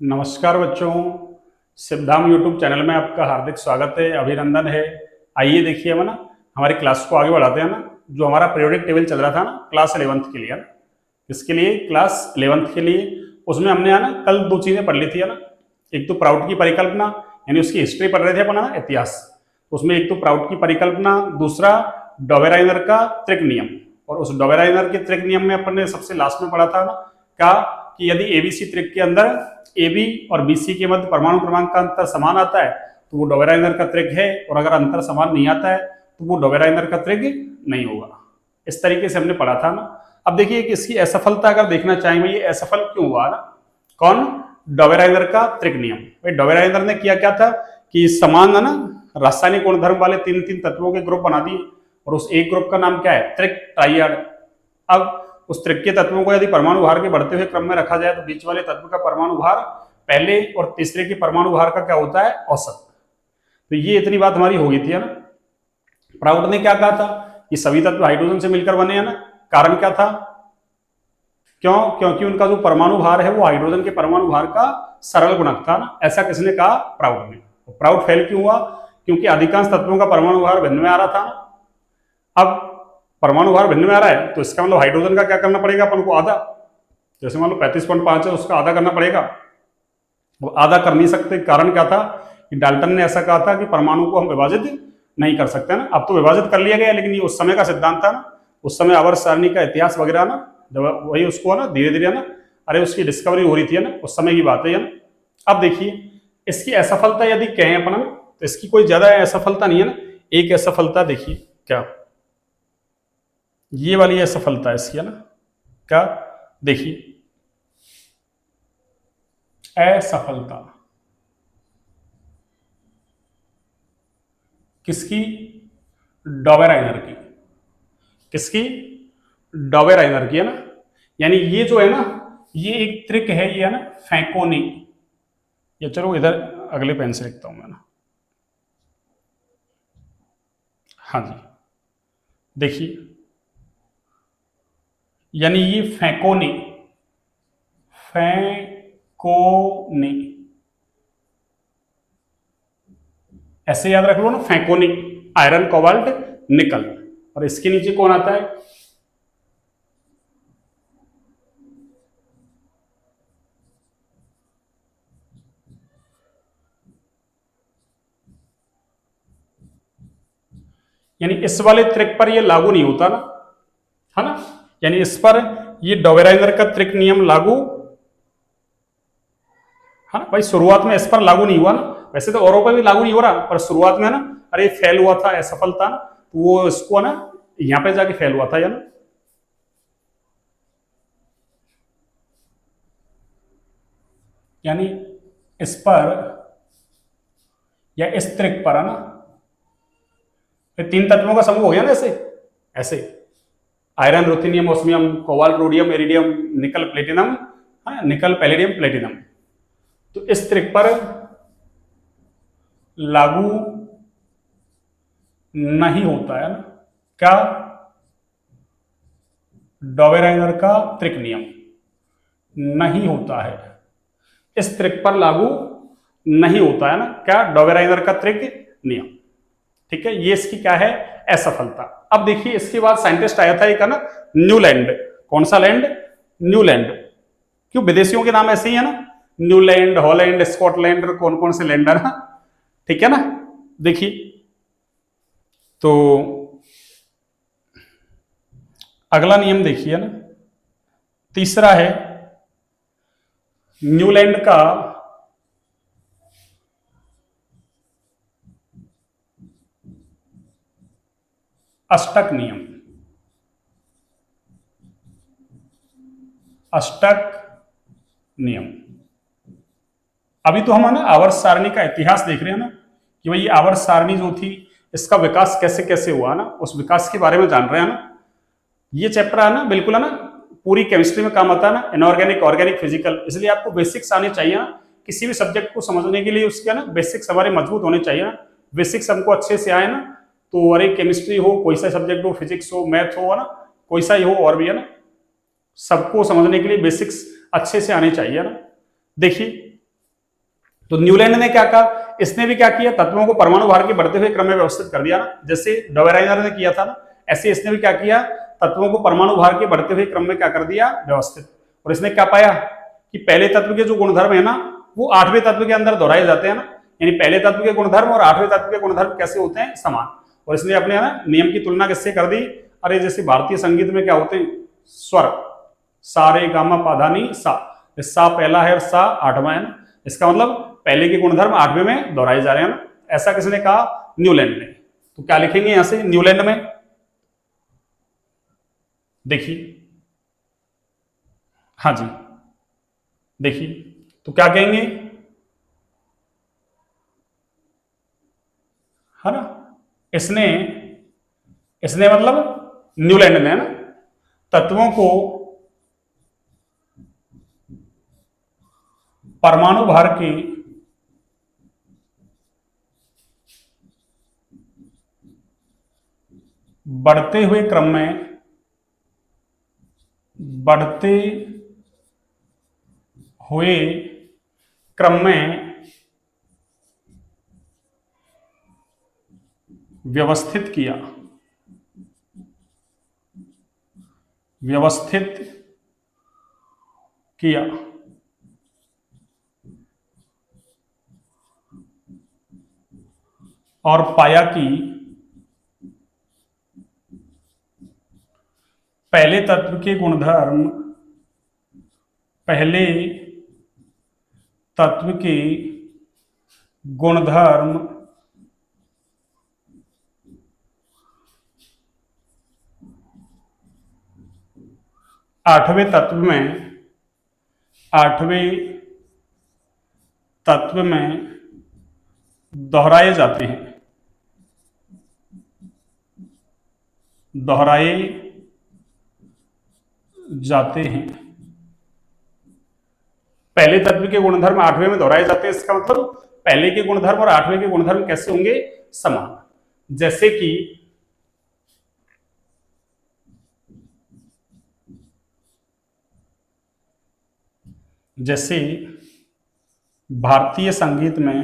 नमस्कार बच्चों, Siddham YouTube channel में आपका हार्दिक स्वागत है, अभिनंदन है। आइए देखिए हम ना हमारी क्लास को आगे बढ़ाते हैं ना। जो हमारा पीरियोडिक टेबल चल रहा था ना क्लास 11th के लिए ना, इसके लिए क्लास 11th के लिए उसमें हमने है ना कल दो चीजें पढ़ ली थी है ना। एक तो प्राउड की परिकल्पना यानी उसकी हिस्ट्री पढ़ रहे थे अपन ना, इतिहास। उसमें एक तो प्राउड की परिकल्पना, दूसरा डोबेराइनर का त्रिक नियम। और उस डोबेराइनर के त्रिक नियम में अपन ने सबसे लास्ट में पढ़ा था ना क्या कि यदि एबीसी त्रिक के अंदर ए बी और बी सी के मध्य परमाणु क्रमांक का अंतर समान आता है तो वो डोबेराइनर का त्रिक है, और अगर अंतर समान नहीं आता है तो वो डोबेराइनर का त्रिक नहीं होगा। इस तरीके से हमने पढ़ा था ना। अब देखिए कि इसकी असफलता अगर देखना चाहेंगे, ये असफल क्यों हुआ ना। कौन? डोबेराइनर का त्रिक नियम। भाई डोबेराइनर ने किया क्या था कि समान है ना रासायनिक गुणधर्म वाले तीन तीन तत्वों के ग्रुप बना दिए, और उस एक ग्रुप का नाम क्या है? त्रिक, ट्राइड। अब उस त्रिक्कीय तत्वों को यदि परमाणु भार के बढ़ते हुए क्रम में रखा जाए तो बीच वाले तत्व का परमाणु भार पहले और तीसरे के परमाणु भार का क्या होता है? औसत। तो ये इतनी बात हमारी हो गई थी है ना। प्राउड ने क्या कहा था? ये सभी तत्व हाइड्रोजन से मिलकर बने हैं ना। कारण क्या था? क्यों? क्योंकि उनका जो परमाणु भार है वो हाइड्रोजन के परमाणु भार का सरल गुणक था ना। ऐसा किसने कहा? प्राउड ने। प्राउड फेल क्यों हुआ? क्योंकि अधिकांश तत्वों का परमाणु भार भिन्न में आ रहा था। अब परमाणु भार भिन्न में आ रहा है तो इसका मतलब हाइड्रोजन का क्या करना पड़ेगा अपन को? आधा। जैसे मान लो 35.5 है, उसका आधा करना पड़ेगा। वो आधा कर नहीं सकते। कारण क्या था कि डाल्टन ने ऐसा कहा था कि परमाणु को हम विभाजित नहीं कर सकते ना। अब तो विभाजित कर लिया गया, लेकिन ये उस समय का सिद्धांत था ना। उस समय आवर्त सारणी का इतिहास वगैरह ना, जब वही उसको ना धीरे धीरे ना अरे उसकी डिस्कवरी हो रही थी ना, उस समय की बात है ना। अब देखिए इसकी असफलता यदि कहें अपन तो इसकी कोई ज्यादा असफलता नहीं है ना। एक असफलता देखिए क्या, ये वाली असफलता है इसकी है ना। क्या? देखिए असफलता किसकी? डॉबेराइनर की। किसकी? डॉबेराइनर की है ना। यानी ये जो है ना, ये एक ट्रिक है, ये है ना फैकोनी। ये चलो इधर अगले पेन से लिखता हूं मैं ना। हाँ जी, देखिए यानी ये फैकोनी, फैकोनी ऐसे याद रख लो ना, फैकोनी। आयरन, कोबाल्ट, निकल। और इसके नीचे कौन आता है? यानी इस वाले त्रिक पर ये लागू नहीं होता ना, है ना। यानी इस पर ये डोबेराइनर का त्रिक नियम लागू, है ना भाई। शुरुआत में इस पर लागू नहीं हुआ ना। वैसे तो औरों पर भी लागू नहीं हो रहा, पर शुरुआत में ना अरे फेल हुआ था, असफलता ना, तो वो इसको ना यहां पे जाके फेल हुआ था या ना। यानी इस पर या इस त्रिक पर है ना, तीन तत्वों का समूह हो गया ना ऐसे। ऐसे iron, ruthenium, osmium, cobalt, rhodium, iridium, निकल, प्लेटिनम, निकल, पैलेडियम, प्लेटिनम। तो इस त्रिक पर लागू नहीं होता है ना क्या? डॉबेराइनर का त्रिक नियम नहीं होता है। इस त्रिक पर लागू नहीं होता है ना क्या? डॉबेराइनर का त्रिक नियम। ठीक है, ये इसकी क्या है? असफलता। अब देखिए इसके बाद साइंटिस्ट आया था एक है ना, न्यूलैंड। कौन सा लैंड? न्यूलैंड। क्यों विदेशियों के नाम ऐसे ही है ना, न्यूलैंड, हॉलैंड, स्कॉटलैंड, कौन कौन से लैंड है ना। ठीक है ना। देखिए तो अगला नियम देखिए ना, तीसरा है न्यूलैंड का अष्टक नियम। अष्टक नियम। अभी तो हम ना आवर्त सारणी का इतिहास देख रहे हैं ना, कि भाई आवर्त सारणी जो थी इसका विकास कैसे कैसे हुआ ना, उस विकास के बारे में जान रहे हैं ना। ये चैप्टर है ना बिल्कुल है ना पूरी केमिस्ट्री में काम आता है ना, इनऑर्गेनिक, ऑर्गेनिक, फिजिकल। इसलिए आपको बेसिक्स आने चाहिए ना। किसी भी सब्जेक्ट को समझने के लिए उसके ना बेसिक्स हमारे मजबूत होने चाहिए ना। बेसिक्स हमको अच्छे से आए ना, तो अरे केमिस्ट्री हो, कोई सा सब्जेक्ट हो, फिजिक्स हो, मैथ हो, है ना, कोई सा ही हो और भी है ना, सबको समझने के लिए बेसिक्स अच्छे से आने चाहिए ना। देखिए तो न्यूलैंड ने क्या कहा, इसने भी क्या किया, तत्वों को परमाणु भार के बढ़ते हुए क्रम में व्यवस्थित कर दिया ना, जैसे डोवेराइनर ने किया था ना, ऐसे इसने भी क्या किया, तत्वों को परमाणु भार के बढ़ते हुए क्रम में क्या कर दिया, व्यवस्थित। और इसने क्या पाया कि पहले तत्व के जो गुणधर्म है ना वो आठवें तत्व के अंदर दोहराए जाते हैं ना, यानी पहले तत्व के गुणधर्म और आठवें तत्व के गुणधर्म कैसे होते हैं, समान। और इसने अपने ना नियम की तुलना किससे कर दी, अरे जैसे भारतीय संगीत में क्या होते हैं, स्वर, सा रे गा मा पा धा नी सा, सा पहला है और सा आठवां है ना, इसका मतलब पहले के गुणधर्म आठवें में दोहराए जा रहे हैं ना, ऐसा किसने कहा, न्यूलैंड ने। तो क्या लिखेंगे यहां से न्यूलैंड में, देखिए, हाँ जी, देखिए, तो क्या कहेंगे, है ना, इसने इसने मतलब न्यूलैंड ने ना तत्वों को परमाणु भार के बढ़ते हुए क्रम में, बढ़ते हुए क्रम में व्यवस्थित किया, व्यवस्थित किया। और पाया कि पहले तत्व के गुणधर्म, पहले तत्व के गुणधर्म आठवें तत्व में, आठवें तत्व में दोहराए जाते हैं, दोहराए जाते हैं। पहले तत्व के गुणधर्म आठवें में दोहराए जाते हैं, इसका मतलब पहले के गुणधर्म और आठवें के गुणधर्म कैसे होंगे, समान। जैसे कि जैसे भारतीय संगीत में,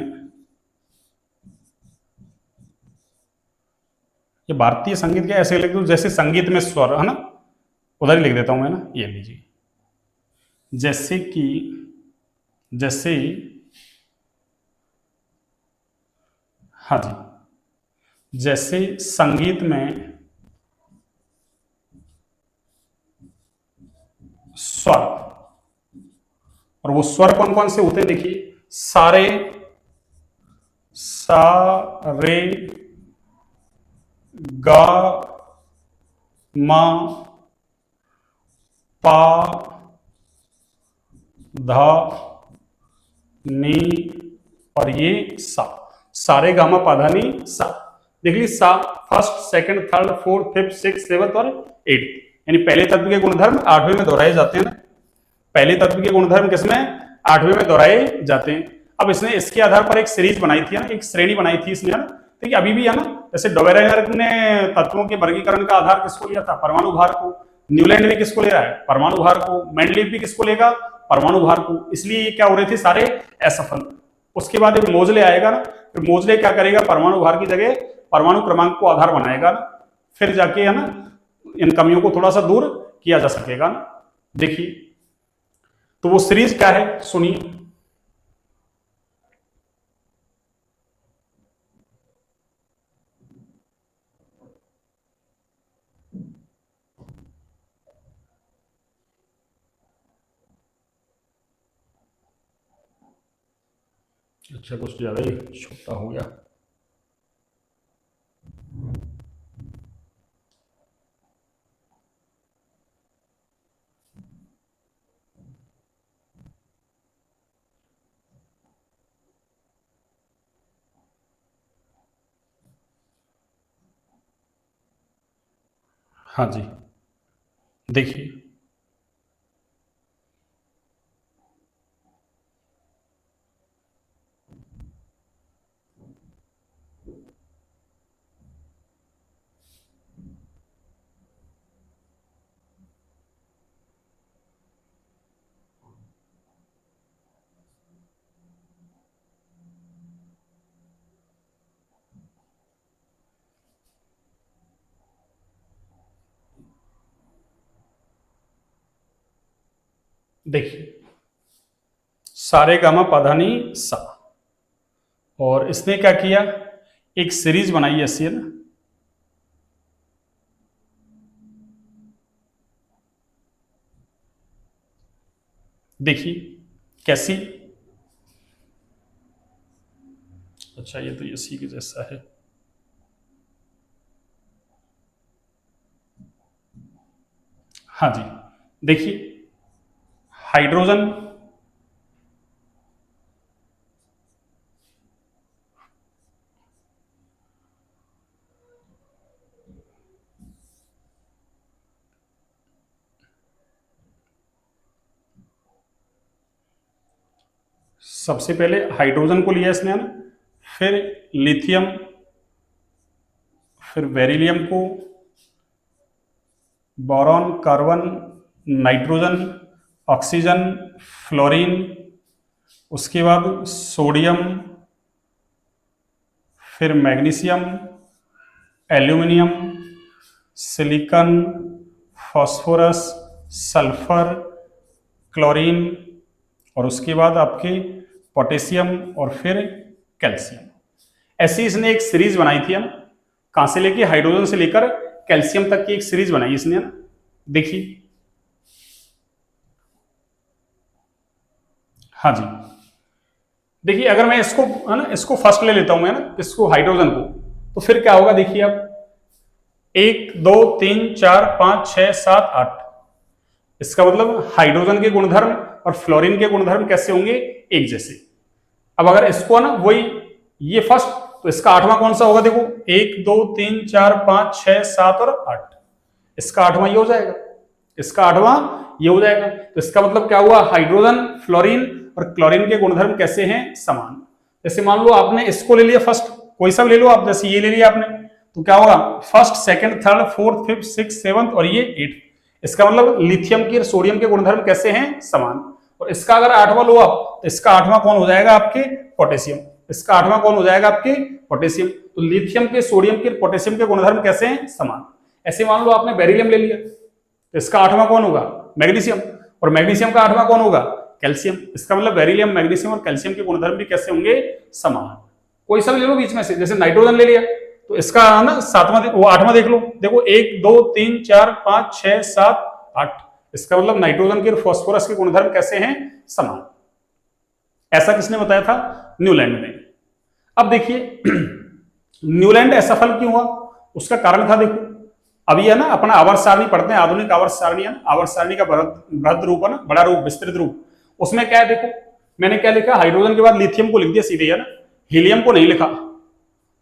ये भारतीय संगीत क्या ऐसे लिख दूं, जैसे संगीत में स्वर है ना, उधर ही लिख देता हूं मैं ना, ये लीजिए, जैसे कि, जैसे, हाँ जी, जैसे संगीत में स्वर, और वो स्वर कौन कौन से होते हैं, देखिए, सारे, सा रे गा मा पा धा नी और ये सा, सारे गामा पाधा नी सा। देख ली, सा first second third fourth fifth six seventh और एट, यानी पहले तत्व के गुणधर्म आठवें में दोहराए जाते हैं ना, पहले तत्व के गुणधर्म किसमें, आठवें में दोहराए जाते हैं। अब इसने इसके आधार पर एक सीरीज बनाई थी ना, एक श्रेणी बनाई थी इसने, है ना, ठीक है, अभी भी है ना, जैसे डोवेराइनर ने तत्वों के वर्गीकरण का आधार किसको लिया था, परमाणु भार को, न्यूलैंड ने किसको ले रहा है, परमाणु भार को, मेंडलीव भी किसको लेगा, परमाणु भार को, इसलिए ये क्या हो रहे थे सारे असफल। उसके बाद एक मोजले आएगा ना, फिर मोजले क्या करेगा, परमाणु भार की जगह परमाणु क्रमांक को आधार बनाएगा ना, फिर जाके है ना इन कमियों को थोड़ा सा दूर किया जा सकेगा ना। देखिए, तो वो सीरीज क्या है, सुनिए, अच्छा कुछ ज्यादा ही छोटा हो गया। हाँ जी, देखिए, देखिए सारे गामा पाधानी सा, और इसने क्या किया, एक सीरीज बनाई ऐसी है ना, देखिए कैसी, अच्छा ये तो इसी के जैसा है, हाँ जी, देखिए हाइड्रोजन सबसे पहले हाइड्रोजन को लिया इसने है ना, फिर लिथियम, फिर बेरिलियम को, boron, carbon, nitrogen, oxygen, fluorine, उसके बाद सोडियम, फिर magnesium, aluminium, silicon, phosphorus, sulphur, chlorine, और उसके बाद आपके पोटेशियम, और फिर कैल्शियम। ऐसी इसने एक सीरीज बनाई थी हम, कहां से लेके, हाइड्रोजन से लेकर कैल्शियम तक की एक सीरीज बनाई इसने ना, देखिए, हाँ जी, देखिए अगर मैं इसको है ना, इसको फर्स्ट ले लेता हूं मैं ना, इसको हाइड्रोजन को, तो फिर क्या होगा, देखिए अब 1 2 3 4 5 6 7 8, इसका मतलब हाइड्रोजन के गुणधर्म और फ्लोरीन के गुणधर्म कैसे होंगे, एक जैसे। अब अगर इसको ना वही ये फर्स्ट, तो इसका आठवां कौन सा होगा, देखो 1 2 3 4 5 6 7 और 8, इसका आठवां ये हो जाएगा, इसका आठवां ये हो जाएगा। तो इसका मतलब क्या हुआ, हाइड्रोजन, फ्लोरीन और क्लोरीन के गुणधर्म कैसे हैं, समान। जैसे मान लो आपने इसको ले लिया फर्स्ट, कोई सा ले लो आप, जैसे ये ले लिया आपने, तो क्या होगा, first, second, third, fourth, fifth, six, seventh और ये 8, इसका मतलब लिथियम के और सोडियम के गुणधर्म कैसे हैं, समान। और इसका अगर आठवां लो आप, तो इसका आठवां कौन हो जाएगा, आपके पोटेशियम, इसका आठवां कौन हो जाएगा, आपके पोटेशियम। तो लिथियम के, सोडियम के, पोटेशियम के गुणधर्म कैसे हैं, समान। ऐसे मान लो आपने बेरिलियम ले लिया, तो इसका आठवां कौन होगा, मैग्नीशियम, और मैग्नीशियम का आठवां कौन होगा, कैल्शियम। इसका मतलब बेरिलियम, मैग्नीशियम और कैल्शियम के गुणधर्म भी कैसे होंगे, समान। कोई सा भी ले लो बीच में से, जैसे नाइट्रोजन ले लिया, तो इसका ना सातवां, वो आठवां देख लो, देखो 1 2 3 4 5 6 7 8, इसका मतलब नाइट्रोजन के और फास्फोरस के गुणधर्म कैसे हैं, समान। ऐसा किसने बताया था, न्यूलैंड ने। अब देखिए न्यूलैंड ऐसा फल क्यों हुआ, उसका कारण था, देखो अभी है ना अपना आवर्त सारणी पढ़ते हैं, आधुनिक आवर्त सारणी है ना, आवर्त सारणी का बृहद रूप है ना, बड़ा रूप, विस्तृत रूप, उसमें क्या है, देखो मैंने क्या लिखा, हाइड्रोजन के बाद लिथियम को लिख दिया सीधे, है ना, हीलियम को नहीं लिखा।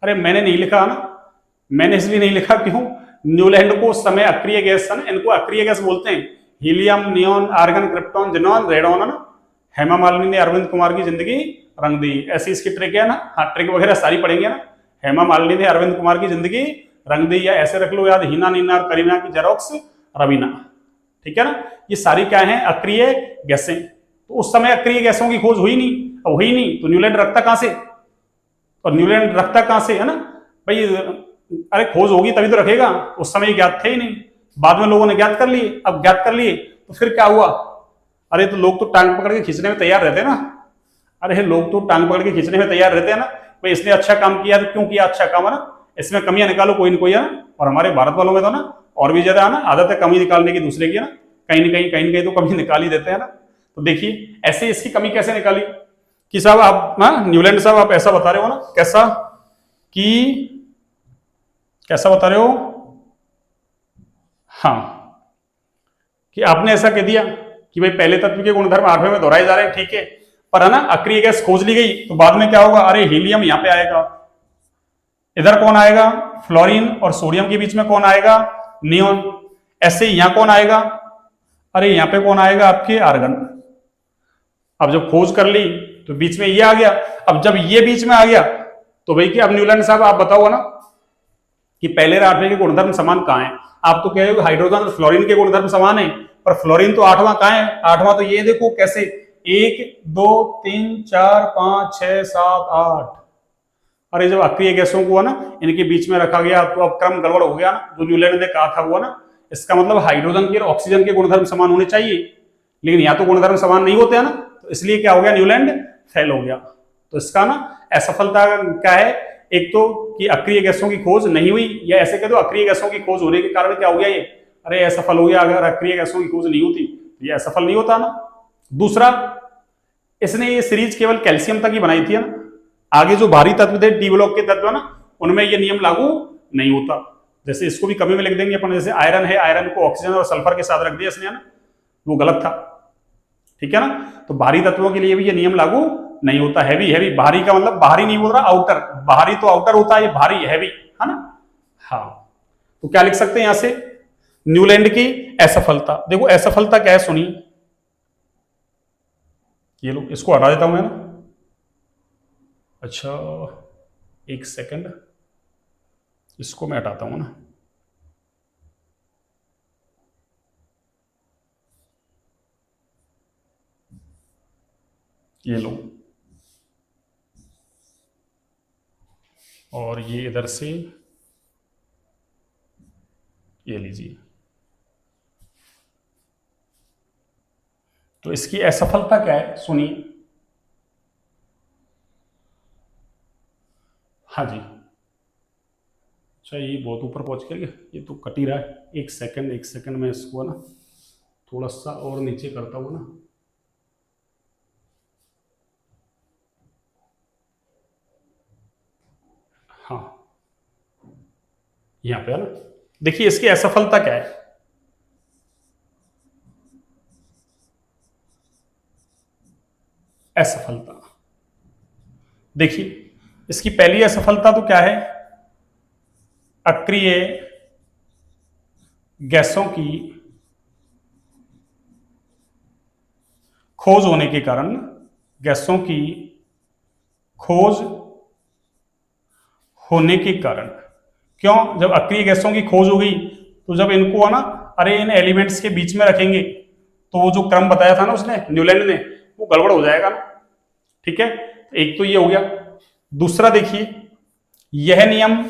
अरे मैंने नहीं लिखा ना, मैंने इसलिए नहीं लिखा, क्यों, न्यूलैंड को उस समय अक्रिय गैस है ना, इनको अक्रिय गैस बोलते हैं, helium, neon, argon, krypton, xenon, radon, है ना। हेमा मालिनी ने अरविंद कुमार की जिंदगी रंग दी, ऐसी इसकी ट्रिक है ना, हाँ ट्रिक वगैरह सारी पढ़ेंगे ना। हेमा मालिनी ने अरविंद कुमार की जिंदगी रंग दी, या ऐसे रख लो याद, हीना, नीना और करीना की जेरोक्स रवीना, ठीक है ना। ये सारी क्या है, अक्रिय गैसें। तो उस समय अक्रिय गैसों की खोज हुई नहीं, अब हुई नहीं तो न्यूलैंड रखता कहां से, और न्यूलैंड रखता कहां से, है ना भाई, अरे खोज होगी तभी तो रखेगा, उस समय ज्ञात थे ही नहीं, बाद में लोगों ने ज्ञात कर लिए। अब ज्ञात कर लिए तो फिर क्या हुआ, अरे तो लोग तो टांग पकड़ के खींचने में तैयार रहते हैं ना, अरे लोग तो टांग पकड़ के खींचने में तैयार रहते हैं ना, भाई इसने अच्छा काम किया तो क्यों किया अच्छा काम, है ना, इसमें कमियां निकालो कोई ना कोई, है ना। और हमारे भारत वालों में तो ना और भी ज्यादा है ना, आदत है कमी निकालने की दूसरे की, है ना, कहीं ना कहीं तो कमी निकाल ही देते हैं ना। तो देखिए ऐसे इसकी कमी कैसे निकाली, कि साहब आप हाँ न्यूलैंड साहब आप ऐसा बता रहे हो ना, कैसा, कि कैसा बता रहे हो, हाँ कि आपने ऐसा कह दिया कि भाई पहले तत्व के गुणधर्म आठवें में दोहराए जा रहे हैं, ठीक है, पर है ना अक्रिय गैस खोज ली गई, तो बाद में क्या होगा, अरे हीलियम यहां पे आएगा, इधर कौन आएगा, फ्लोरीन और सोडियम के बीच में कौन आएगा, नियोन। ऐसे यहां कौन आएगा, अरे यहां पे कौन आएगा, आपके आर्गन। अब जब खोज कर ली तो बीच में ये आ गया, अब जब ये बीच में आ गया तो भाई कि अब न्यूलैंड साहब आप बताओ ना कि पहले और आठवें के गुणधर्म समान कहां है। आप तो कह रहे हो हाइड्रोजन और फ्लोरीन के गुणधर्म समान है, पर फ्लोरीन तो आठवां कहां है, आठवां तो ये देखो कैसे, 1 2 3 4 5 6 7 8। अरे जब अक्रिय गैसों को है ना इनके बीच में रखा गया तो अब क्रम गड़बड़ हो गया ना, जो न्यूलैंड ने कहा था वो ना, इसका मतलब हाइड्रोजन के और ऑक्सीजन के गुणधर्म समान होने चाहिए, लेकिन यहाँ तो गुणधर्म समान नहीं होते हैं ना, तो इसलिए क्या हो गया, न्यूलैंड फेल हो गया। तो इसका ना असफलता क्या है, एक तो कि अक्रिय गैसों की खोज नहीं हुई, या ऐसे कह दो अक्रिय गैसों की खोज होने के कारण क्या हो गया ये, अरे असफल हो गया। अगर अक्रिय गैसों की खोज नहीं होती तो ये असफल नहीं होता ना। दूसरा, इसने ये सीरीज केवल कैल्शियम तक ही बनाई थी ना, आगे जो भारी तत्व थे, डी ब्लॉक के तत्व ना, उनमें ये नियम लागू नहीं होता। जैसे इसको भी कमी में लिख देंगे अपन, जैसे आयरन है, आयरन को ऑक्सीजन और सल्फर के साथ रख दिया इसने ना, वो गलत था, ठीक है ना। तो भारी तत्वों के लिए भी ये नियम लागू नहीं होता। हैवी, हैवी, भारी का मतलब बाहरी नहीं बोल रहा, आउटर, बाहरी तो आउटर होता है, ये भारी हैवी है ना। हाँ, तो क्या लिख सकते हैं यहां से, न्यूलैंड की असफलता। देखो असफलता क्या है सुनिए, ये लो इसको हटा देता हूं मैं ना। अच्छा, एक सेकंड, इसको मैं हटाता हूं ना। ये लो, और ये इधर से ये लीजिए। तो इसकी असफलता क्या है सुनिए। हाँ जी, अच्छा ये बहुत ऊपर पहुंच गया, ये तो कट ही रहा है। एक सेकंड, एक सेकंड, मैं इसको ना थोड़ा सा और नीचे करता हूँ ना। हाँ, यहाँ पे है ना, देखिए इसकी असफलता क्या है। असफलता देखिए, इसकी पहली असफलता तो क्या है, अक्रिय गैसों की खोज होने के कारण, गैसों की खोज होने के कारण, क्यों, जब अक्रिय गैसों की खोज हो गई तो जब इनको है ना, अरे इन एलिमेंट्स के बीच में रखेंगे तो वो जो क्रम बताया था ना उसने, न्यूलैंड ने, वो गड़बड़ हो जाएगा ना, ठीक है। एक तो ये हो गया। दूसरा देखिए, यह नियम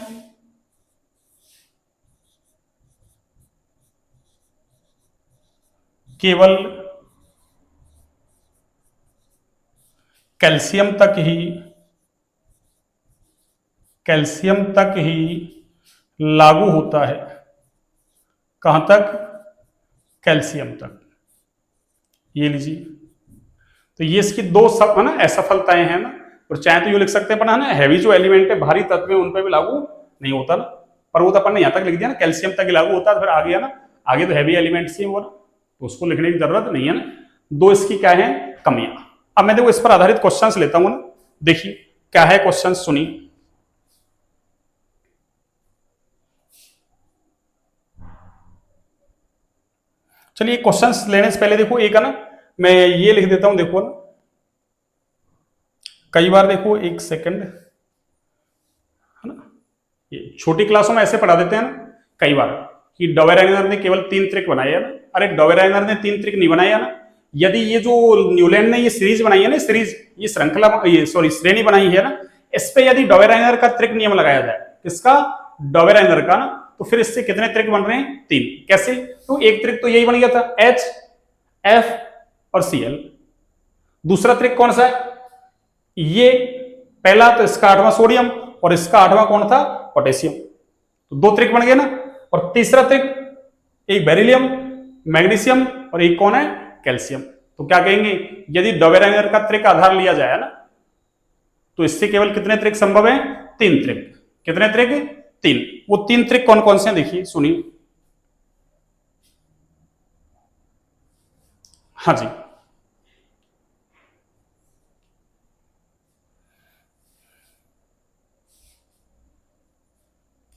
केवल कैल्शियम तक ही, कैल्शियम तक ही लागू होता है। कहां तक, कैल्शियम तक, ये लीजिए। तो ये इसकी दो सब है ना असफलताएं हैं ना। और चाहे तो ये लिख सकते हैं अपन है ना, हैवी जो एलिमेंट है, भारी तत्व है, उन पर भी लागू नहीं होता ना, पर वो तो अपन ने यहां तक लिख दिया ना, कैल्शियम तक ही लागू होता है। फिर आगे है ना, आगे तो हैवी एलिमेंट्स ही वो ना, तो उसको लिखने की जरूरत नहीं है ना। दो इसकी क्या है, कमियां। अब मैं देखो इस पर आधारित क्वेश्चंस लेता हूं ना, देखिए क्या है क्वेश्चन सुनिए। चलिए क्वेश्चंस लेने से पहले देखो एक है ना, मैं ये लिख देता हूं, देखो ना, कई बार देखो, एक सेकंड है ना, ये छोटी क्लासों में ऐसे पढ़ा देते हैं ना कई बार, कि डोवेराइनर ने केवल 3 त्रिक बनाए है ना। अरे डोवेराइनर ने 3 त्रिक नहीं बनाए है ना, यदि ये जो न्यूलैंड ने ये सीरीज बनाई है ना, सीरीज, ये श्रृंखला, ये सॉरी श्रेणी बनाई है ना, इस पे यदि डोवेराइनर का त्रिक नियम लगाया जाए, किसका, डोवेराइनर का ना, तो फिर इससे कितने त्रिक बन रहे हैं, 3। कैसे, तो एक त्रिक तो यही बन गया था, एच, एफ और Cl। दूसरा त्रिक कौन सा है, ये पहला तो इसका 8वां सोडियम, और इसका 8वां कौन था, पोटेशियम। तो 2 त्रिक बन गए ना। और तीसरा त्रिक, एक बेरिलियम, मैग्नीशियम, और एक कौन है, कैल्शियम। तो क्या कहेंगे, यदि डोवेराइनर का त्रिक आधार लिया जाए ना, तो इससे केवल कितने त्रिक संभव है, 3 त्रिक। कितने त्रिक, 3। वो 3 त्रिक कौन कौन से हैं देखिए सुनिए। हाँ जी,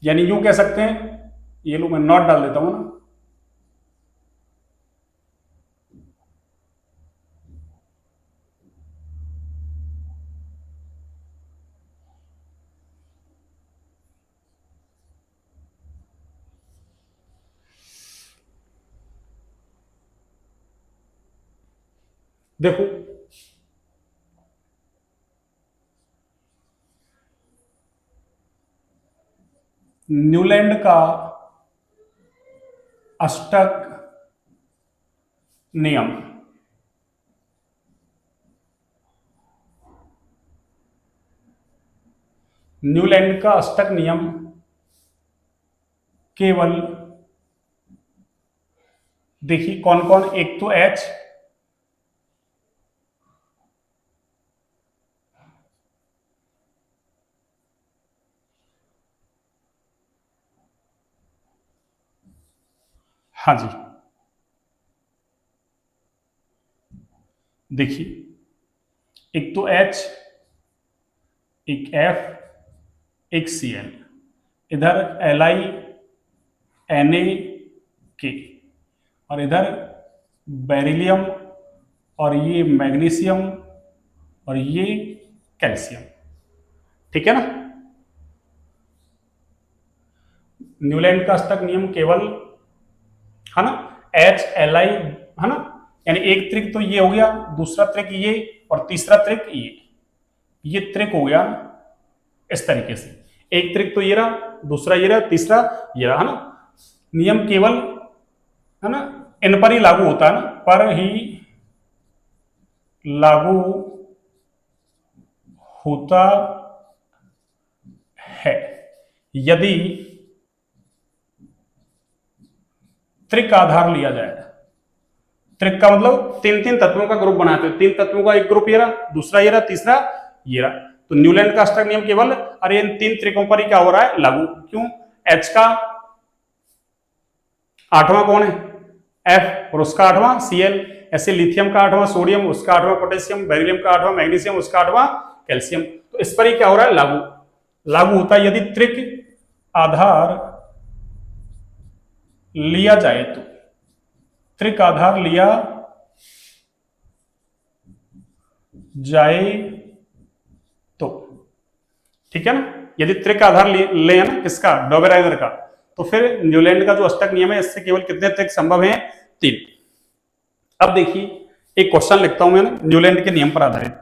यानी यूं कह सकते हैं, ये लो मैं नोट डाल देता हूं ना। देखो न्यूलैंड का अष्टक नियम, न्यूलैंड का अष्टक नियम केवल, देखिए कौन कौन, एक तो एच, हाँ जी, देखिए एक तो एच, एक एफ, एक सी एल, इधर एल आई, एन ए के, और इधर बेरिलियम, और ये मैग्नीशियम, और ये कैल्शियम। ठीक है ना। न्यूलैंड का अष्टक नियम केवल, है ना, एच एल आई, है ना, यानी एक त्रिक तो ये हो गया, दूसरा त्रिक ये, और तीसरा त्रिक ये त्रिक हो गया इस तरीके से। एक त्रिक तो ये रहा, दूसरा ये रहा, तीसरा ये रहा, है ना। नियम केवल, है ना, इन पर ही लागू होता है ना, पर ही लागू होता है यदि त्रिक आधार लिया जाए। त्रिक का मतलब तीन तीन तत्वों का ग्रुप बनाते हैं, तीन तत्वों का एक ग्रुप ये रहा, दूसरा ये रहा, तीसरा ये रहा। तो न्यूलैंड का अष्टक नियम केवल अरे इन तीन त्रिकों पर ही क्या हो रहा है, लागू। क्यों? एच का आठवां कौन है, एफ, और उसका आठवां सी एल। ऐसे लिथियम का आठवां सोडियम, उसका आठवां पोटेशियम, बेरिलियम का आठवां मैग्नीशियम, उसका आठवां कैल्शियम। तो इस पर ही क्या हो रहा है, लागू। लागू होता है यदि त्रिक आधार लिया जाए तो, त्रिक आधार लिया जाए तो, ठीक है ना। यदि त्रिक आधार ले ना किसका, डोबेराइजर का, तो फिर न्यूलैंड का जो अष्टक नियम है इससे केवल कितने त्रिक संभव हैं, तीन। अब देखिए एक क्वेश्चन लिखता हूं मैं न्यूलैंड के नियम पर आधारित।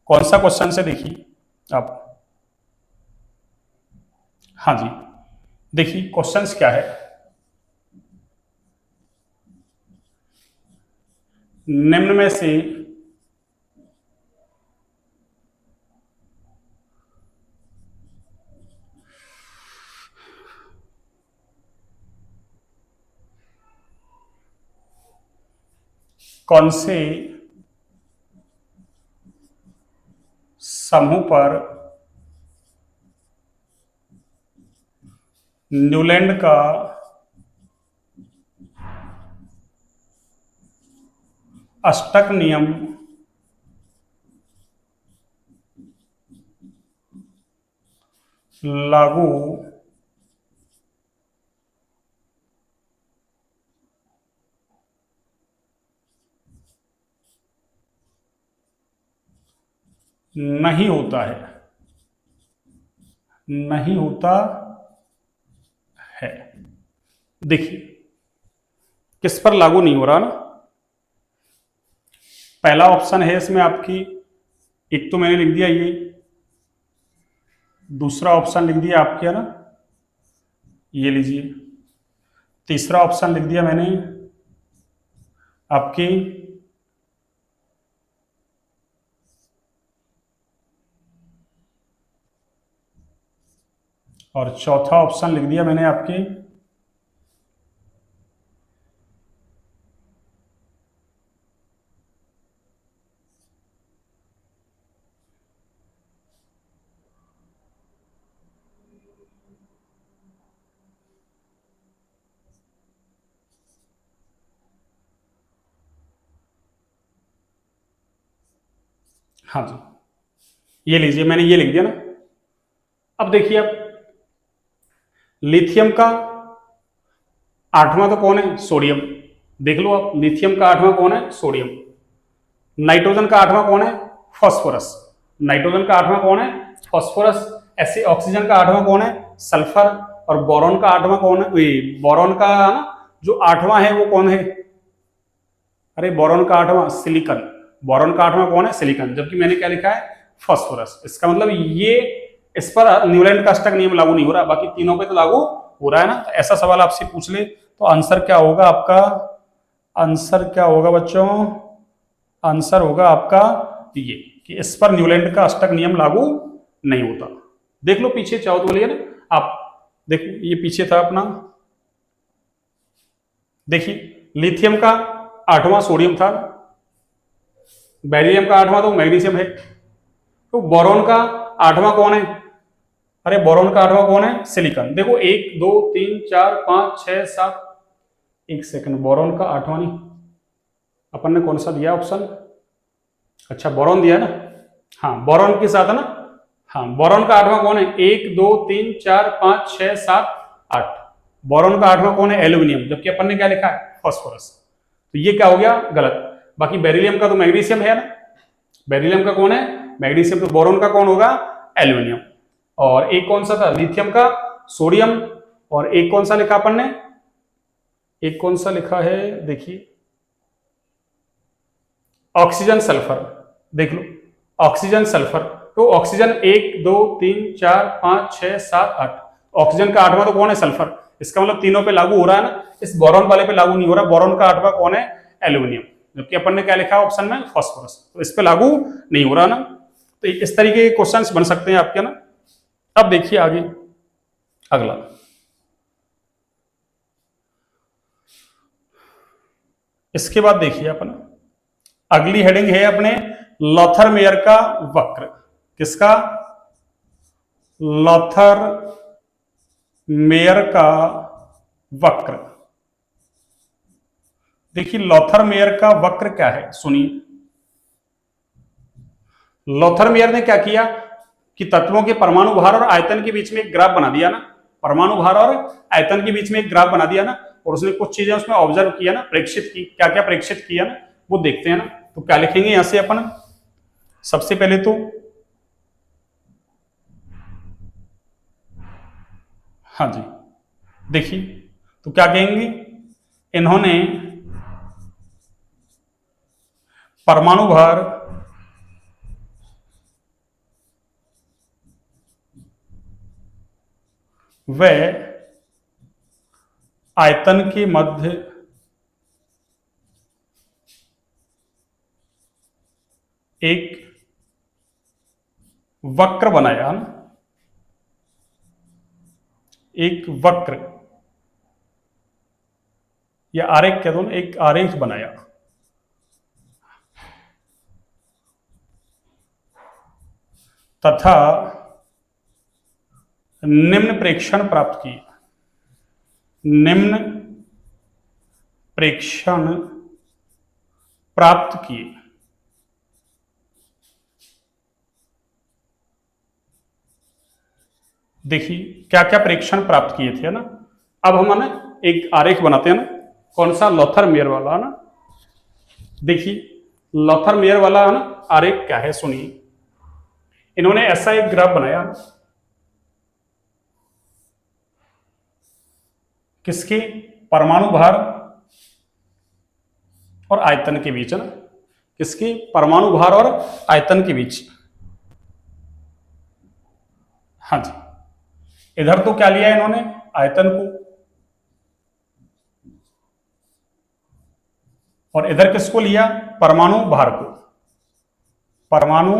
कौन सा क्वेश्चन से, देखिए आप, हाँ जी, देखिए क्वेश्चंस क्या है। निम्न में से कौन से समूह पर न्यूलैंड का अष्टक नियम लागू नहीं होता है, नहीं होता है। देखिए किस पर लागू नहीं हो रहा ना, पहला ऑप्शन है इसमें आपकी, एक तो मैंने लिख दिया ये, दूसरा ऑप्शन लिख दिया आपके, है ना, ये लीजिए, तीसरा ऑप्शन लिख दिया मैंने आपकी, और चौथा ऑप्शन लिख दिया मैंने आपकी, हाँ जी, ये लीजिए मैंने ये लिख दिया ना। अब देखिए अब लिथियम का आठवां तो कौन है, सोडियम। देख लो आप, लिथियम का आठवां कौन है, सोडियम। नाइट्रोजन का आठवां कौन है, फास्फोरस। नाइट्रोजन का आठवां कौन है, फास्फोरस। ऐसे ऑक्सीजन का आठवां कौन है, सल्फर। और बोरॉन का आठवां कौन है, बोरॉन का ना जो आठवां है वो कौन है, अरे बोरॉन का आठवां सिलिकॉन। बोरॉन का आठवां कौन है, सिलिकॉन। जबकि मैंने क्या लिखा है, फास्फोरस। इसका मतलब ये, इस पर न्यूलैंड का अष्टक नियम लागू नहीं हो रहा, बाकी तीनों पे तो लागू हो रहा है ना। तो ऐसा सवाल आपसे पूछ ले तो आंसर क्या होगा आपका, आंसर क्या होगा बच्चों, आंसर होगा आपका ये कि इस पर न्यूलैंड का अष्टक नियम लागू नहीं होता। देख लो पीछे चाहो तो बोलिए ना आप। देखो ये पीछे था अपना, देखिए लिथियम का 8वां सोडियम था, बेरिलियम का 8वां तो मैग्नीशियम है, तो बोरॉन का 8वां कौन है? अरे बोरॉन का 8वां कौन है? सिलिकॉन। देखो 1 2 3 4 5 6 7, एक सेकंड, बोरॉन का 8वां नहीं, अपन ने कौन सा दिया ऑप्शन? अच्छा बोरॉन दिया ना, हाँ बोरॉन के साथ है ना, हाँ बोरॉन का 8वां कौन है? 1 2 3 4 5 6 7 8, बोरॉन का 8वां कौन है? एल्यूमिनियम, जबकि अपन ने क्या लिखा है? फास्फोरस। तो ये क्या हो गया? गलत। बाकी बेरिलियम का तो मैग्नीशियम है ना, बेरिलियम का कौन है? मैग्नीशियम। तो बोरॉन का कौन होगा? एल्यूमिनियम। और एक कौन सा था? लिथियम का सोडियम। और एक कौन सा लिखा अपन ने? एक कौन सा लिखा है देखिए, ऑक्सीजन सल्फर। देख लो ऑक्सीजन सल्फर, तो ऑक्सीजन 1 2 3 4 5 6 7 8, ऑक्सीजन का 8वां तो कौन है? सल्फर। इसका मतलब तीनों पे लागू हो रहा है ना, इस बोरॉन वाले पे लागू नहीं हो रहा। बोरॉन का 8वां कौन है? एल्यूमिनियम, जबकि अपन ने क्या लिखा है ऑप्शन में? फास्फोरस, तो इस पे लागू नहीं हो रहा ना। तो इस तरीके के क्वेश्चंस बन सकते हैं आपके ना। अब देखिए आगे अगला, इसके बाद देखिए अपन अगली हेडिंग है अपने लॉथरमेयर का वक्र। किसका? लॉथरमेयर का वक्र। देखिए लॉथरमेयर का वक्र क्या है, सुनिए। लॉथरमेयर ने क्या किया कि तत्वों के परमाणु भार और आयतन के बीच में एक ग्राफ बना दिया ना, परमाणु भार और आयतन के बीच में एक ग्राफ बना दिया ना, और उसने कुछ चीजें उसमें ऑब्जर्व किया ना, प्रेक्षित की। क्या क्या प्रेक्षित किया ना, वो देखते हैं ना। तो क्या लिखेंगे यहां से अपन? सबसे पहले तो हाँ जी, देखिए तो क्या कहेंगे, इन्होंने परमाणु भार व आयतन के मध्य एक वक्र बनाया ना, एक वक्र या आरेख कह दो ना, एक आरेख बनाया तथा निम्न प्रेक्षण प्राप्त किए। निम्न प्रेक्षण प्राप्त किए। देखिए क्या क्या प्रेक्षण प्राप्त किए थे ना। अब हम ना एक आरेख बनाते हैं ना, कौन सा? लॉथरमेयर वाला ना। देखिए लॉथरमेयर वाला है ना आरेख क्या है, सुनिए। इन्होंने ऐसा एक ग्राफ बनाया, किसके? परमाणु भार और आयतन के बीच है ना, किसके? परमाणु भार और आयतन के बीच। हाँ जी, इधर तो क्या लिया इन्होंने? आयतन को, और इधर किसको लिया? परमाणु भार को, परमाणु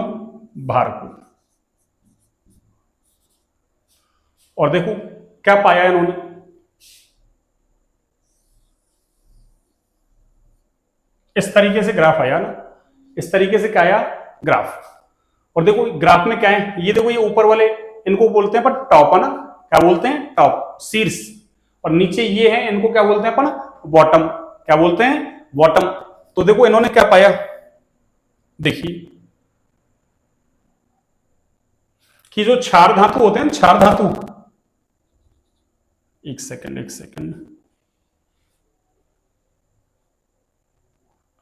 भार को। और देखो क्या पाया इन्होंने, इस तरीके से ग्राफ आया ना, इस तरीके से क्या आया? ग्राफ। और देखो ग्राफ में क्या है, ये देखो ये ऊपर वाले इनको बोलते हैं अपन टॉप है ना, क्या बोलते हैं? टॉप, शीर्ष। और नीचे ये है, इनको क्या बोलते हैं अपन? बॉटम। क्या बोलते हैं? बॉटम। तो देखो इन्होंने क्या पाया, देखिए कि जो क्षार धातु होते हैं, क्षार धातु, एक सेकंड एक सेकंड,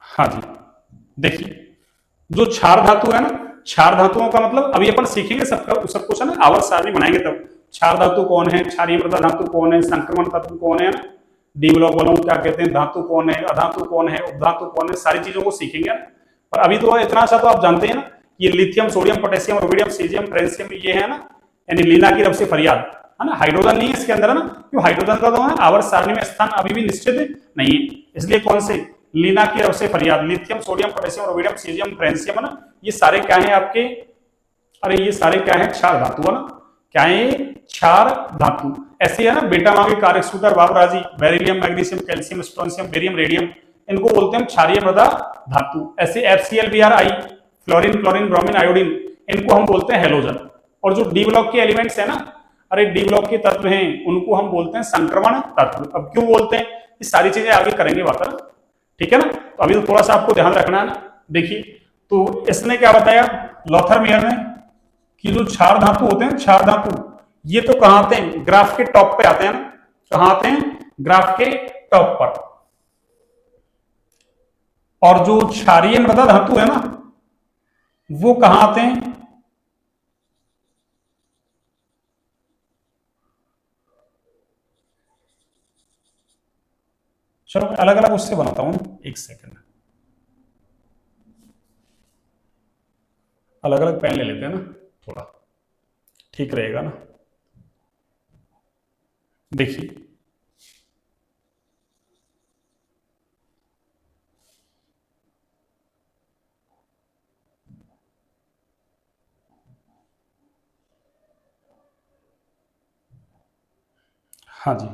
हाँ जी, देखिए जो क्षार धातु है ना, क्षार धातुओं का मतलब अभी अपन सीखेंगे सबका सब कुछ है ना, आवर्त सारणी बनाएंगे तब। क्षार धातु कौन है, क्षारीय मृदा धातु कौन है, संक्रमण तत्व कौन है ना, डी ब्लॉक वालों क्या कहते हैं, धातु कौन है, अधातु कौन है, उपधातु कौन है, सारी चीजों को सीखेंगे। और अभी तो इतना सा तो आप जानते हैं ना, ये lithium sodium potassium rubidium caesium francium ये है ना, यानी लीना की रब से फरियाद है ना, हाइड्रोजन नहीं है इसके अंदर है ना, क्यों? हाइड्रोजन का तो है आवर्त सारणी में स्थान अभी भी निश्चित नहीं है, इसलिए कौन से? लीना की रब से फरियाद, lithium sodium potassium rubidium caesium francium है ना, ये सारे क्या है आपके? अरे ये सारे क्या है? क्षार धातु है ना। क्या है ये? क्षार धातु। ऐसे है ना, बेटा मांगे कार स्कूटर बाबू राजी, beryllium magnesium calcium strontium barium radium, इनको बोलते हैं क्षारीय मृदा धातु। ऐसे FCl Br fluorine chlorine bromine iodine, इनको हम बोलते हैं हेलोजन। और जो डी ब्लॉक के एलिमेंट्स है ना, अरे डी ब्लॉक के तत्व हैं, उनको हम बोलते हैं संक्रमण तत्व। अब क्यों बोलते हैं, ये सारी चीजें आगे करेंगे बात है, ठीक है ना। तो अभी तो थोड़ा सा आपको ध्यान रखना है ना। देखिए, तो इसने क्या बताया लॉथर मेयर ने कि जो क्षार धातु होते हैं, क्षार धातु ये तो कहां आते हैं, ग्राफ के टॉप पे आते हैं ना। कहां आते हैं, ग्राफ के टॉप पर। और जो क्षारीय मृदा धातु है ना, वो कहां आते हैं, चलो अलग अलग उससे बनाता हूं, एक सेकंड, अलग अलग पेन ले लेते हैं ना, थोड़ा ठीक रहेगा ना। देखिए, हाँ जी,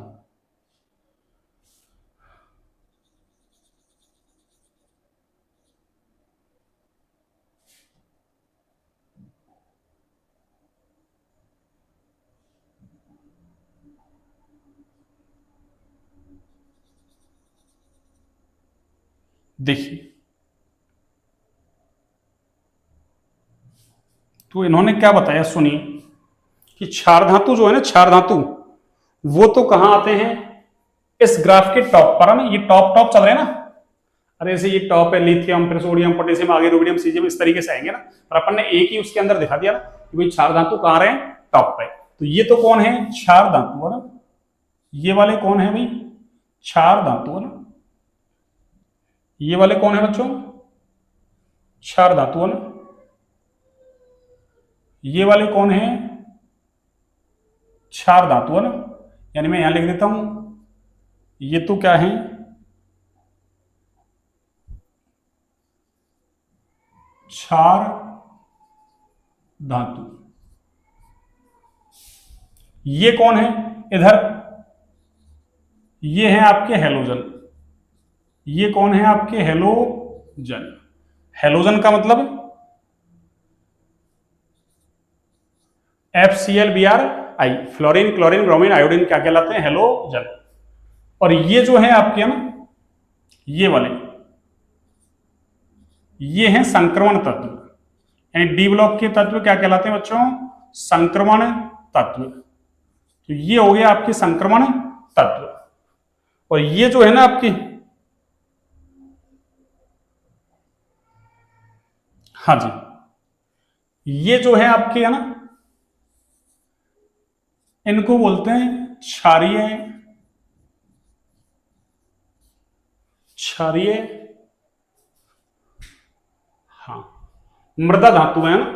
देखिए तो इन्होंने क्या बताया सुनिए, कि क्षार धातु जो है ना, क्षार धातु वो तो कहां आते हैं, इस ग्राफ के टॉप पर है ना। ये टॉप टॉप चल रहे हैं ना, अरे ऐसे ये टॉप है, लिथियम फिर सोडियम पोटेशियम आगे रुबिडियम सीजियम, इस तरीके से आएंगे ना। पर अपन ने एक ही उसके अंदर दिखा दिया ना कि भाई क्षार धातु कहां रहे हैं, टॉप पे। तो ये तो कौन है, क्षार धातु है ना। ये वाले कौन है भाई, क्षार धातु है ना। ये वाले कौन है बच्चों, क्षार धातु है ना। ये वाले कौन है, क्षार धातु है ना। यानी मैं यहां लिख देता हूं, ये तो क्या है, क्षार धातु। ये कौन है इधर, ये है आपके हेलोजन। ये कौन है आपके हेलोजन। हेलोजन का मतलब FCl Br fluorine chlorine bromine iodine क्या कहलाते हैं, हेलोजन। और ये जो है आपके है ना, ये वाले ये हैं संक्रमण तत्व। यानी डी ब्लॉक के तत्व क्या कहलाते हैं बच्चों, संक्रमण तत्व। तो ये हो गया आपके संक्रमण तत्व। और ये जो है ना आपकी, हाँ जी, ये जो है आपके है ना, इनको बोलते हैं क्षारीय, क्षारीय हाँ मृदा धातु है ना,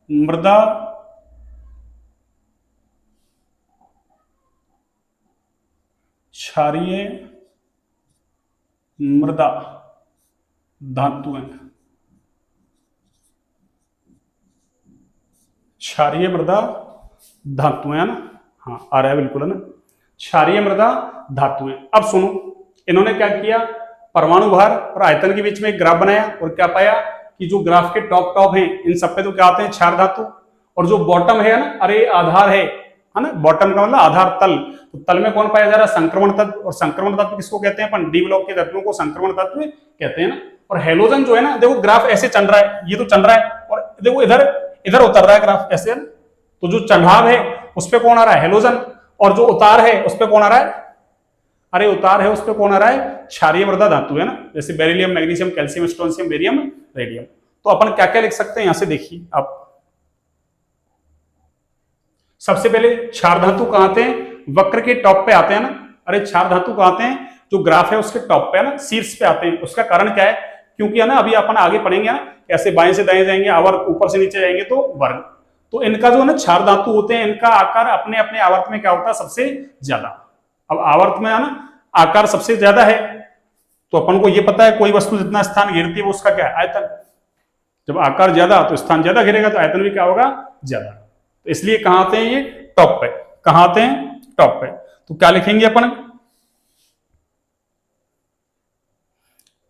मृदा क्षारीय मृदा धातु है, क्षारीय मृदा धातु है ना। हाँ आ रहा है बिल्कुल है ना, क्षारीय मृदा धातु है। अब सुनो, इन्होंने क्या किया, परमाणु भार और आयतन के बीच में एक ग्राफ बनाया और क्या पाया कि जो ग्राफ के टॉप टॉप हैं इन सब पे तो क्या आते हैं, क्षार धातु। और जो बॉटम है ना, अरे आधार है ना, बॉटम का मतलब आधार तल। तो तल में कौन पाया जा रहा है, संक्रमण तत्व। और संक्रमण तत्व किसको कहते हैं अपन, डी ब्लॉक के तत्वों को संक्रमण तत्व कहते हैं ना। और हेलोजन जो है ना, देखो ग्राफ ऐसे चल रहा है, ये तो चल रहा है, और देखो इधर इधर उतर रहा है ग्राफ ऐसे ना। तो जो चढ़ाव है उस पर कौन आ रहा है, हेलोजन। और जो उतार है उस पर कौन आ रहा है, अरे उतार है उस पर कौन आ रहा है, क्षारीय मृदा धातु है ना। जैसे beryllium magnesium calcium strontium barium radium. तो अपन क्या क्या लिख सकते हैं यहां से, देखिए आप सबसे पहले क्षार धातु कहां आते हैं, वक्र के टॉप पे आते हैं ना। अरे क्षार धातु कहां आते हैं, जो ग्राफ है उसके टॉप पे है ना, शीर्ष पे आते हैं। उसका कारण क्या है, क्योंकि है ना अभी अपन आगे पढ़ेंगे ना, कैसे बाएं से दाएं जाएंगे, आवर्त ऊपर से नीचे जाएंगे तो वर्ग। तो इनका जो है ना क्षार धातु होते हैं, इनका आकार अपने अपने आवर्त में क्या होता है, सबसे ज्यादा। अब आवर्त में है ना आकार सबसे ज्यादा है, तो अपन को ये पता है कोई वस्तु जितना स्थान घेरती है वो उसका क्या है, आयतन। जब आकार ज्यादा तो स्थान ज्यादा घेरेगा, तो आयतन भी क्या होगा, ज्यादा। तो इसलिए कहां आते हैं ये, टॉप पे। कहां आते हैं, टॉप पे। तो क्या लिखेंगे अपन,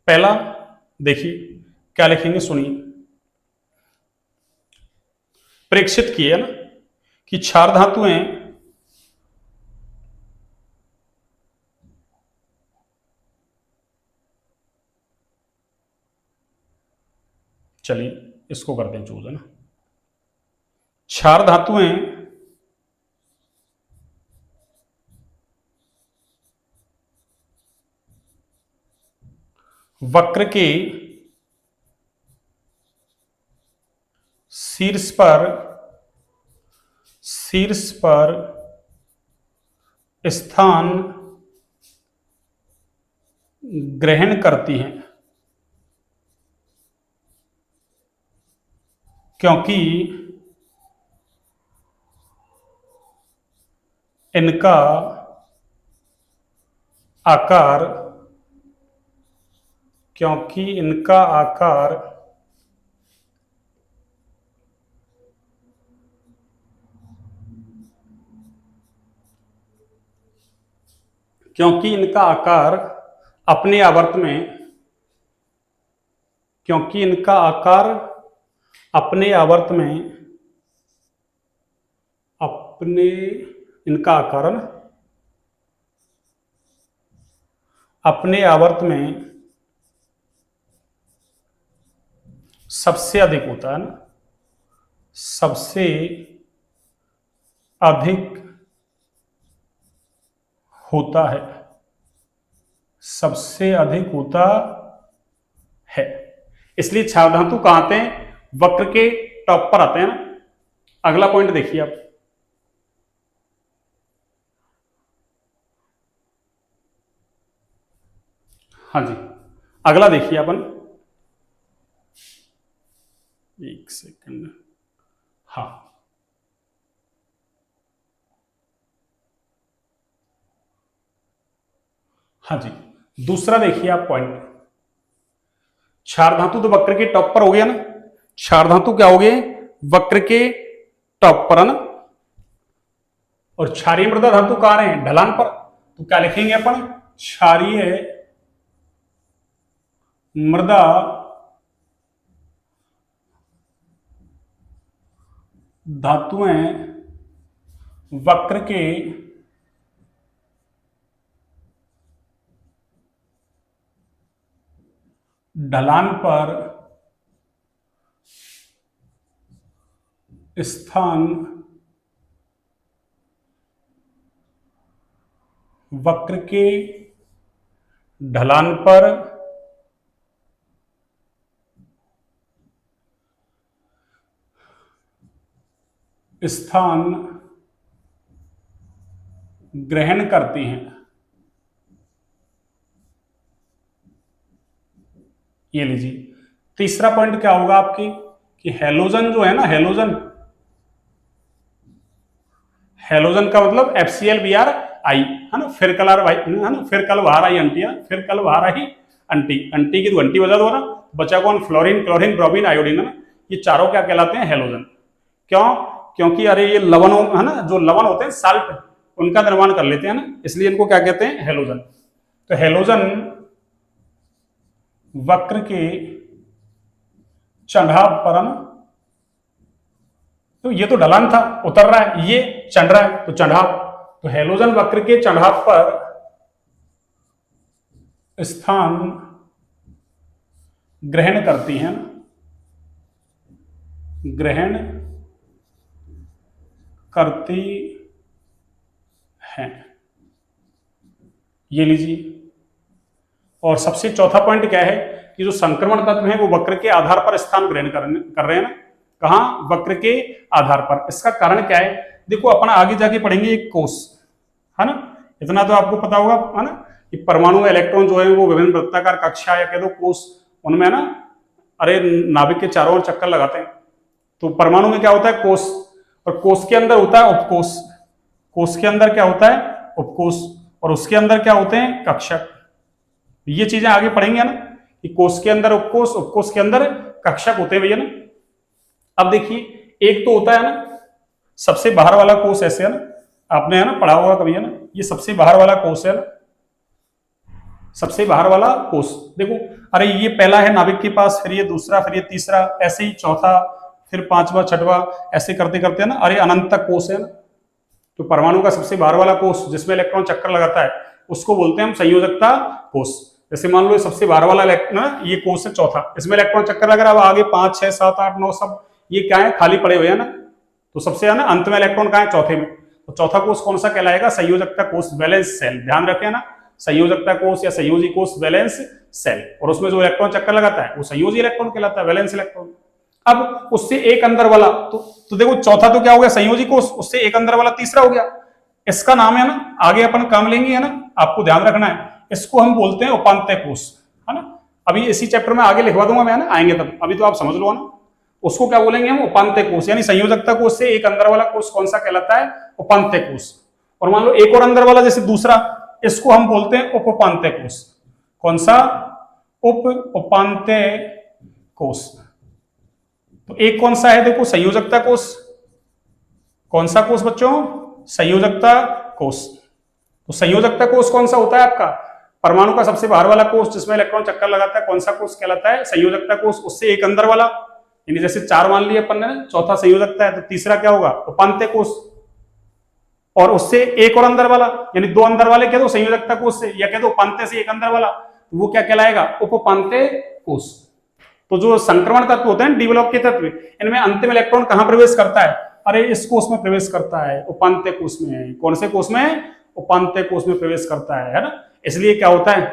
पहला देखिए क्या लिखेंगे, सुनिए। प्रेक्षित किए ना कि क्षार धातुएं चलिए इसको करते हैं चूज, है ना। क्षार धातुएं वक्र के शीर्ष पर स्थान ग्रहण करती हैं, क्योंकि इनका आकार अपने आवर्त में, क्योंकि इनका आकार अपने आवर्त में, अपने आवर्त में सबसे अधिक होता है ना, सबसे अधिक होता है, सबसे अधिक होता है। इसलिए क्षार धातु कहां आते हैं, वक्र के टॉप पर आते हैं ना। अगला पॉइंट देखिए आप, हाँ जी अगला देखिए अपन, एक सेकंड, हाँ हाँ जी दूसरा देखिए आप पॉइंट, क्षार धातु तो वक्र के टॉप पर हो गया ना, क्षार धातु क्या हो गए, वक्र के टॉप पर है ना। और क्षारीय मृदा धातु कहां है, ढलान पर। तो क्या लिखेंगे अपन, क्षारीय मृदा धातुएं वक्र के ढलान पर स्थान वक्र के ढलान पर स्थान ग्रहण करती हैं। ये लीजिए तीसरा पॉइंट क्या होगा आपकी, कि हैलोजन जो है ना, हैलोजन का मतलब FCl Br है ना, फिर कलर भाई है ना, फिर कल बाहर आई अंटिया, फिर कल बाहर आई अंटी, अंटी की तो घंटी बजा दो ना, बचा कौन, फ्लोरीन, क्लोरीन, ब्रोमीन, आयोडीन है ना। ये चारों क्या कहलाते हैं, हैलोजन। क्यों, क्योंकि अरे ये लवण है ना, जो लवण होते हैं साल्ट, उनका निर्माण कर लेते हैं ना, इसलिए इनको क्या कहते हैं, हैलोजन। तो हैलोजन वक्र के चढ़ाव पर, तो ये तो ढलान था, उतर रहा है, ये चढ़ रहा है, तो चढ़ाव। तो हैलोजन वक्र के चढ़ाव पर स्थान ग्रहण करती हैं, ग्रहण करती हैं। ये लीजिए। और सबसे चौथा पॉइंट क्या है, कि जो संक्रमण तत्व हैं वो वक्र के आधार पर स्थान ग्रहण कर रहे हैं ना। कहां, वक्र के आधार पर। इसका कारण क्या है, देखो अपना आगे जाके पढ़ेंगे एक कोष, है ना, इतना तो आपको पता होगा, है ना, कि परमाणु में इलेक्ट्रॉन जो है वो विभिन्न वृत्ताकार कक्षा या कह दो कोष, उनमें ना अरे नाभिक के चारों ओर चक्कर लगाते हैं। तो परमाणु में क्या होता है, कोष, और कोष के अंदर होता है उपकोष, कोष के अंदर क्या होता है, उपकोष, और उसके अंदर क्या होते हैं, कक्षक। ये चीजें आगे पढ़ेंगे ना, कि कोष के अंदर उपकोष, उपकोष के अंदर कक्षक होते हैं भैया ना। अब देखिए, एक तो होता है ना सबसे बाहर वाला कोष, ऐसे है ना, आपने है ना पढ़ा होगा कभी, है ना, ये सबसे बाहर वाला कोष है ना, सबसे बाहर वाला कोष। देखो, अरे ये पहला है नाभिक के पास, फिर ये दूसरा, फिर ये तीसरा, ऐसे ही चौथा, फिर पांचवा, छठवा, ऐसे करते करते है ना, अरे अनंत तक कोष है ना। तो परमाणु का सबसे बाहर वाला कोष जिसमें इलेक्ट्रॉन चक्कर लगाता है उसको बोलते हैं हम संयोजकता कोष। जैसे मान लो सबसे बाहर वाला ना ये कोष है चौथा, इसमें इलेक्ट्रॉन चक्कर लग रहा है, अब आगे 5, 6, 7, 8, 9 सब ये क्या है, खाली पड़े हुए हैं ना। तो सबसे है ना अंत में इलेक्ट्रॉन कहाँ है, चौथे में। तो चौथा कोष कौन सा कहलाएगा, संयोजकता कोष, वैलेंस सेल। ध्यान रखें ना, संयोजकता कोष या संयोजी कोष, वैलेंस सेल। और उसमें जो इलेक्ट्रॉन चक्कर लगाता है वो संयोजी इलेक्ट्रॉन कहलाता है, वैलेंस इलेक्ट्रॉन। अब उससे एक अंदर वाला तो देखो चौथा तो क्या हो गया, संयोजी कोष, उससे एक अंदर वाला तीसरा हो गया, इसका नाम है ना, आगे अपन काम लेंगे है ना, आपको ध्यान रखना है, इसको हम बोलते हैं उपांत्य कोष, है ना। अभी इसी चैप्टर में आगे लिखवा दूंगा मैं ना, आएंगे तब, अभी तो आप समझ लो ना। उसको क्या बोलेंगे हम, उपांत्य कोष, यानी संयोजकता कोष से एक अंदर वाला कोष कौन सा कहलाता है, उपांत्य कोष। और मान लो एक और अंदर वाला जैसे दूसरा, इसको हम बोलते हैं उप उपांत्य कोष। कौन सा, उप उपांत्य कोष। तो एक कौन सा है, देखो संयोजकता कोष। कौन सा कोष बच्चों, संयोजकता कोष। तो संयोजकता कोष कौन सा होता है आपका, परमाणु का सबसे बाहर वाला कोष जिसमें इलेक्ट्रॉन चक्कर लगाता है, कौन सा कोष कहलाता है, संयोजकता कोष। उससे एक अंदर वाला, यानी जैसे 4 मान लिए अपन ने, चौथा संयोजकता है, तो तीसरा क्या होगा, उपांत्य कोष। और उससे एक और अंदर वाला, यानी 2 अंदर वाले कह दो संयोजकता कोष से, या कह दो उपांत्य से एक अंदर वाला, तो वो क्या कहलाएगा, उप उपांत्य कोष। तो जो संक्रमण तत्व होते हैं, डी-ब्लॉक के तत्व, इनमें अंतिम इलेक्ट्रॉन कहां प्रवेश करता है, अरे इस कोष में प्रवेश करता है, उपांत्य कोष में। कौन से कोष में, उपांत्य कोष में प्रवेश करता है ना। इसलिए क्या होता है,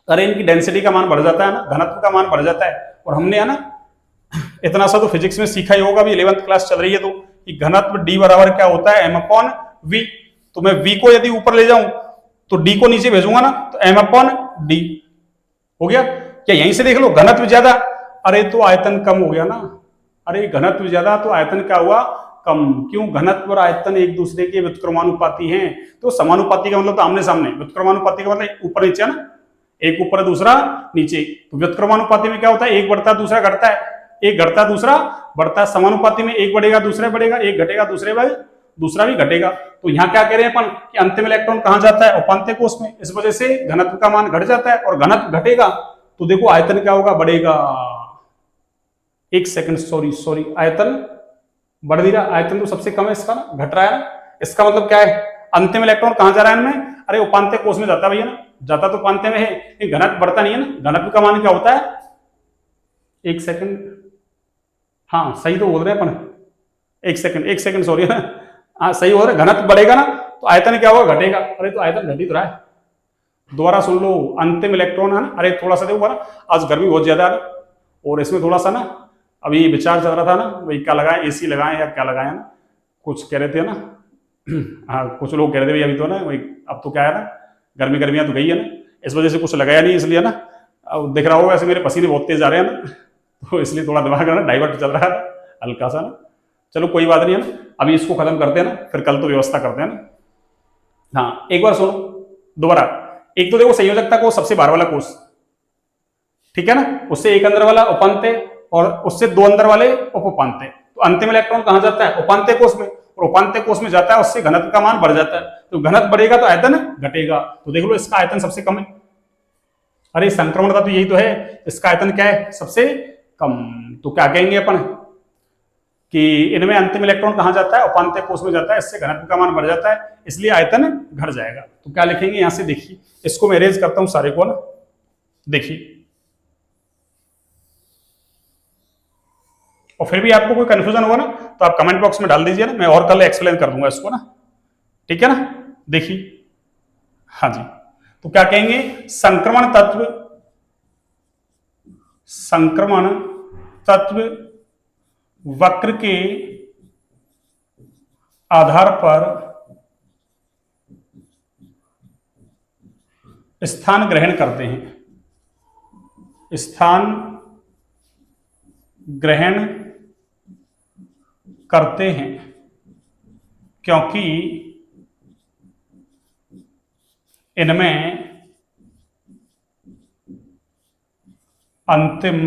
अरे इनकी डेंसिटी का मान बढ़ जाता है ना, घनत्व का मान बढ़ जाता है। और हमने है ना इतना सा तो फिजिक्स में सीखा ही होगा, अभी 11th क्लास चल रही है, तो कि घनत्व डी बराबर क्या होता है, m अपॉन वी। तो मैं v को यदि ऊपर ले जाऊं तो d को नीचे भेजूंगा ना, तो m अपॉन डी हो गया। क्या यहीं से देख लो, घनत्व ज्यादा, अरे तो आयतन कम हो गया ना। अरे घनत्व ज्यादा तो आयतन क्या हुआ, कम। क्यों, घनत्व और आयतन एक दूसरे के व्युत्क्रमानुपाती हैं। तो समानुपाती का मतलब तो आमने सामने, व्युत्क्रमानुपाती का मतलब ऊपर नीचे ना, एक ऊपर दूसरा नीचे। तो व्युत्क्रमानुपाती में क्या होता है, एक बढ़ता दूसरा घटता है, एक घटता दूसरा बढ़ता है। समानुपाती में एक बढ़ेगा दूसरा बढ़ेगा, एक घटेगा दूसरा भी घटेगा। तो यहाँ क्या कह रहे हैं अपन कि अंतिम इलेक्ट्रॉन कहां जाता है, उपांत्य कोष में। इस वजह से घनत्व का मान घट जाता है, और घनत्व घटेगा तो देखो आयतन क्या होगा, बढ़ेगा। एक सेकंड, सॉरी, आयतन बढ़ नहीं रहा, आयतन तो सबसे कम है इसका ना, घट रहा है ना। इसका मतलब क्या है, अंतिम इलेक्ट्रॉन कहां जा रहा है इनमें, अरे उपांत्य कोष में जाता है भैया ना, जाता तो उपांत्य में है, लेकिन घनत्व बढ़ता नहीं है ना। घनत्व का मान क्या होता है, एक सेकंड, हाँ सही तो बोल रहे हैं अपन, एक सेकंड सॉरी ना, हाँ सही हो रहा है। घनत्व बढ़ेगा ना तो आयतन क्या होगा, घटेगा। अरे तो आयतन घट ही तो रहा है, दोबारा सुन लो। अंतिम इलेक्ट्रॉन है ना, अरे थोड़ा सा देखो ना, आज गर्मी बहुत ज्यादा है और इसमें थोड़ा सा ना अभी विचार चल रहा था ना, वही क्या लगाएं, एसी लगाएं या क्या लगाएं ना, कुछ कह रहे थे ना। हाँ कुछ लोग कह रहे थे भाई अभी तो ना वही, अब तो क्या है ना, गर्मियां तो गई है ना, इस वजह से कुछ लगाया नहीं, इसलिए ना अब दिख रहा होगा ऐसे मेरे पसीने बहुत तेज आ रहे हैं ना, तो इसलिए थोड़ा दिमाग ना डाइवर्ट चल रहा है हल्का सा ना। चलो कोई बात नहीं है ना, अभी इसको खत्म करते हैं ना, फिर कल तो व्यवस्था करते हैं ना। हाँ एक बार सुनो दोबारा, एक तो देखो संयोजकता कोष सबसे बाहर वाला कोष, ठीक है ना, उससे एक अंदर वाला उपांत्य, और उससे 2 अंदर वाले उप उपांत्य। तो अंतिम इलेक्ट्रॉन कहां जाता है, उपांत्य कोष में, और उपांत्य कोष में जाता है, उससे घनत्व का मान बढ़ जाता है। तो घनत्व बढ़ेगा तो आयतन घटेगा। तो देख लो इसका आयतन सबसे कम है, अरे संक्रमण का तो यही तो है, इसका आयतन क्या है, सबसे कम। तो क्या कहेंगे अपन कि इनमें अंतिम इलेक्ट्रॉन कहां जाता है, उपांत्य कोष में जाता है, इससे घनत्व का मान बढ़ जाता है, इसलिए आयतन घट जाएगा। तो क्या लिखेंगे यहां से, देखिए इसको मैं अरेंज करता हूं सारे को ना, देखिए। और फिर भी आपको कोई कंफ्यूजन होगा ना तो आप कमेंट बॉक्स में डाल दीजिए ना, मैं और कल एक्सप्लेन कर दूंगा इसको ना, ठीक है ना। देखिए हाँ जी, तो क्या कहेंगे, संक्रमण तत्व वक्र के आधार पर स्थान ग्रहण करते हैं, स्थान ग्रहण करते हैं, क्योंकि इनमें अंतिम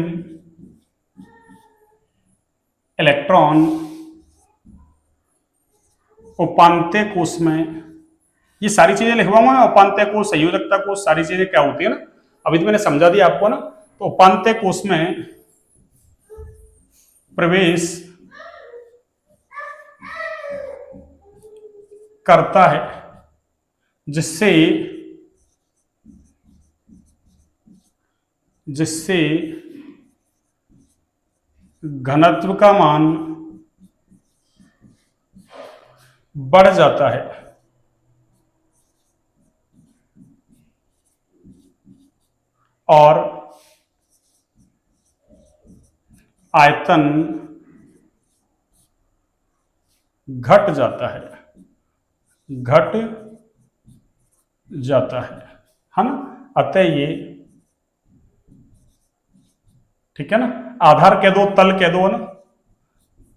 इलेक्ट्रॉन उपांत्य कोश में, ये सारी चीजें लिखवाऊंगा मैं, उपांत्य कोश, संयोजकता कोश, सारी चीजें क्या होती है ना, अभी तो मैंने समझा दिया आपको ना। तो उपांत्य कोश में प्रवेश करता है जिससे घनत्व का मान बढ़ जाता है और आयतन घट जाता है, है ना। अतः ये, ठीक है ना, आधार कह दो, तल कह दो ना,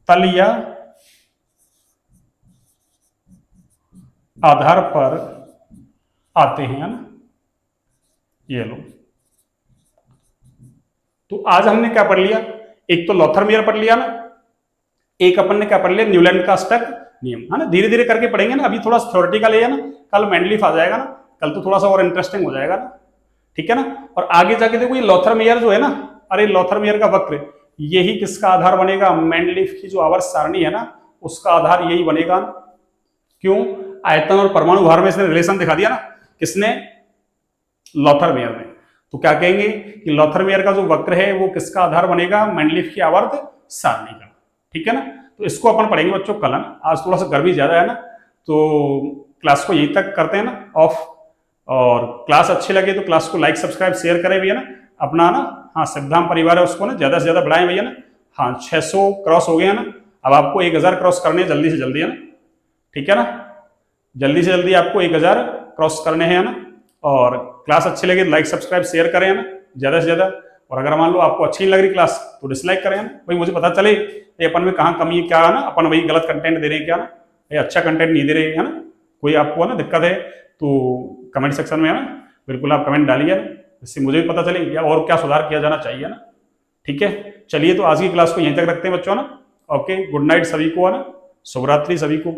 तल या आधार पर आते हैं, है ना, ये लो। तो आज हमने क्या पढ़ लिया, एक तो लॉथरमेयर पढ़ लिया ना, एक अपन ने क्या पढ़ लिया, न्यूलैंड का स्टक नियम, है ना। धीरे धीरे करके पढ़ेंगे ना, अभी थोड़ा थ्योरेटिकल है ना, कल मेंडलीफ आ जाएगा ना, कल तो थोड़ा सा और इंटरेस्टिंग हो जाएगा ना, ठीक है ना। और आगे जाके देखो ये लॉथरमेयर जो है ना, अरे लॉथरमेयर का वक्र, यही किसका आधार बनेगा, मेंडलीफ की जो आवर्त सारणी है ना, उसका आधार यही बनेगा। क्यों, आयतन और परमाणु भार में इसने रिलेशन दिखा दिया ना, किसने, लॉथरमेयर ने। तो क्या कहेंगे कि लॉथरमेयर का जो वक्र है वो किसका आधार बनेगा, मेंडलीफ की आवर्त सारणी का, ठीक है ना। तो इसको अपन पढ़ेंगे बच्चों कल, है ना। आज थोड़ा सा गर्मी ज्यादा है ना, तो क्लास को यहीं तक करते हैं ना ऑफ। और क्लास अच्छी लगे तो क्लास को लाइक सब्सक्राइब शेयर करें भैया ना, अपना ना, हाँ, सिद्धांत परिवार है उसको ना ज्यादा से ज्यादा बढ़ाएं भैया ना। हाँ, 600 क्रॉस हो गए हैं ना, अब आपको 1000 क्रॉस करने हैं जल्दी से जल्दी, है ना, ठीक है ना। जल्दी से जल्दी आपको 1000 क्रॉस करने हैं, है ना। और क्लास अच्छी लगे तो लाइक सब्सक्राइब शेयर करें, है ना, ज्यादा से ज्यादा। और अगर मान लो आपको अच्छी नहीं लग रही क्लास तो डिसलाइक करें, है ना, भाई मुझे पता चले ये अपन में कहाँ कमी है, क्या है ना, अपन वही गलत कंटेंट दे रहे हैं क्या ना, ये अच्छा कंटेंट नहीं दे रहे, है ना, कोई आपको है ना दिक्कत है तो कमेंट सेक्शन में, है ना, बिल्कुल आप कमेंट डालिए ना, इससे मुझे भी पता चले या और क्या सुधार किया जाना चाहिए ना, ठीक है। चलिए तो आज की क्लास को यहीं तक रखते हैं बच्चों ना। ओके, गुड नाइट सभी को, है ना, शुभ रात्रि सभी को।